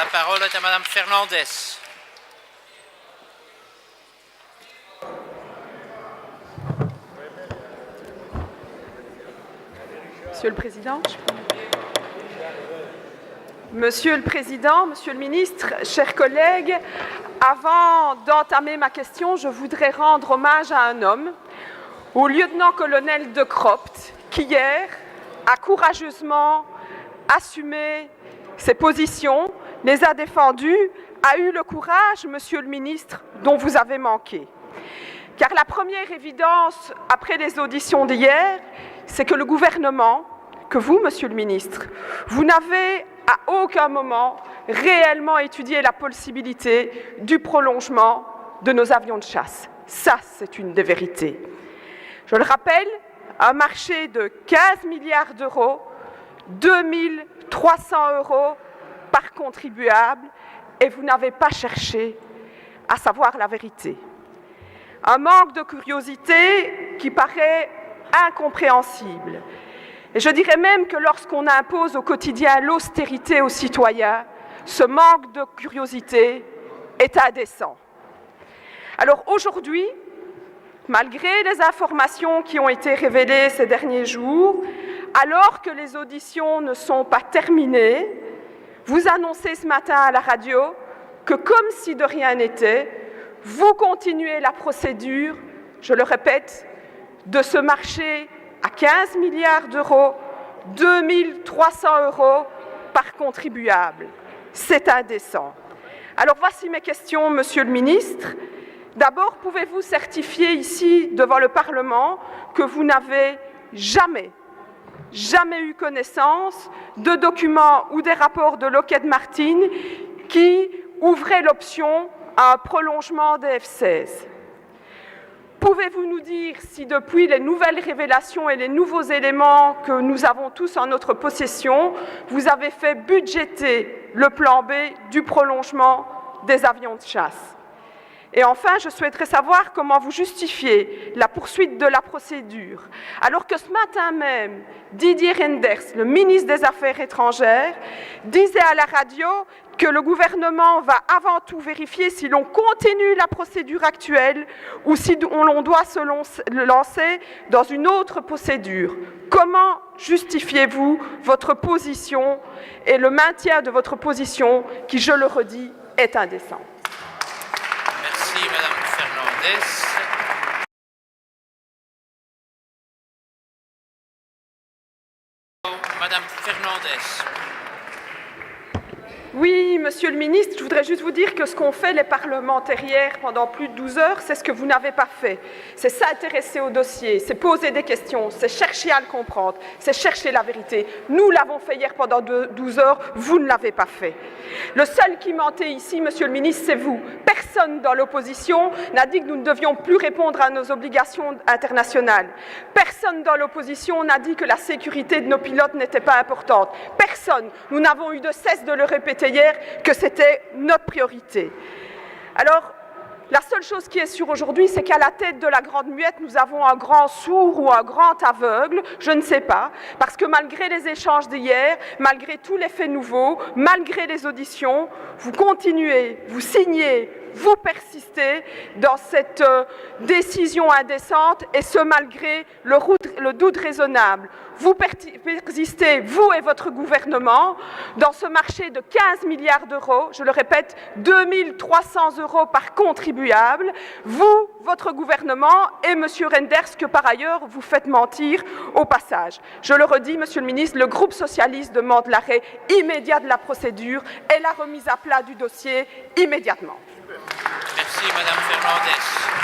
La parole est à Madame Fernandez. Monsieur le Président, Monsieur le Président, Monsieur le Ministre, chers collègues, avant d'entamer ma question, je voudrais rendre hommage à un homme, au lieutenant-colonel de Cropt, qui hier a courageusement assumé ses positions, les a défendues, a eu le courage, Monsieur le Ministre, dont vous avez manqué. Car la première évidence, après les auditions d'hier, c'est que le gouvernement, que vous, Monsieur le Ministre, vous n'avez à aucun moment réellement étudié la possibilité du prolongement de nos avions de chasse. Ça, c'est une des vérités. Je le rappelle, un marché de 15 milliards d'euros, 2300 € par contribuable, et vous n'avez pas cherché à savoir la vérité. Un manque de curiosité qui paraît incompréhensible. Et je dirais même que lorsqu'on impose au quotidien l'austérité aux citoyens, ce manque de curiosité est indécent. Alors aujourd'hui, malgré les informations qui ont été révélées ces derniers jours, alors que les auditions ne sont pas terminées, vous annoncez ce matin à la radio que, comme si de rien n'était, vous continuez la procédure, je le répète, de ce marché à 15 milliards d'euros, 2300 € par contribuable. C'est indécent. Alors voici mes questions, Monsieur le Ministre. D'abord, pouvez-vous certifier ici, devant le Parlement, que vous n'avez jamais eu connaissance de documents ou des rapports de Lockheed Martin qui ouvraient l'option à un prolongement des F-16? Pouvez-vous nous dire si depuis les nouvelles révélations et les nouveaux éléments que nous avons tous en notre possession, vous avez fait budgéter le plan B du prolongement des avions de chasse? Et enfin, je souhaiterais savoir comment vous justifiez la poursuite de la procédure, alors que ce matin même, Didier Reynders, le ministre des Affaires étrangères, disait à la radio que le gouvernement va avant tout vérifier si l'on continue la procédure actuelle ou si l'on doit se lancer dans une autre procédure. Comment justifiez-vous votre position et le maintien de votre position qui, je le redis, est indécent? Merci, Madame Fernandez. Madame Fernandez. Oui, Monsieur le Ministre, je voudrais juste vous dire que ce qu'ont fait les parlementaires hier pendant plus de 12 heures, c'est ce que vous n'avez pas fait. C'est s'intéresser au dossier, c'est poser des questions, c'est chercher à le comprendre, c'est chercher la vérité. Nous l'avons fait hier pendant 12 heures, vous ne l'avez pas fait. Le seul qui mentait ici, Monsieur le Ministre, c'est vous. Personne dans l'opposition n'a dit que nous ne devions plus répondre à nos obligations internationales. Personne dans l'opposition n'a dit que la sécurité de nos pilotes n'était pas importante. Personne. Nous n'avons eu de cesse de le répéter hier que c'était notre priorité. Alors, la seule chose qui est sûre aujourd'hui, c'est qu'à la tête de la Grande Muette, nous avons un grand sourd ou un grand aveugle, je ne sais pas, parce que malgré les échanges d'hier, malgré tous les faits nouveaux, malgré les auditions, vous continuez, vous signez, vous persistez dans cette décision indécente, et ce malgré le doute raisonnable. Vous persistez, vous et votre gouvernement, dans ce marché de 15 milliards d'euros, je le répète, 2300 € par contribuable, vous, votre gouvernement et M. Reynders, que par ailleurs vous faites mentir au passage. Je le redis, Monsieur le Ministre, le groupe socialiste demande l'arrêt immédiat de la procédure et la remise à plat du dossier immédiatement. Merci, Madame Fernandez.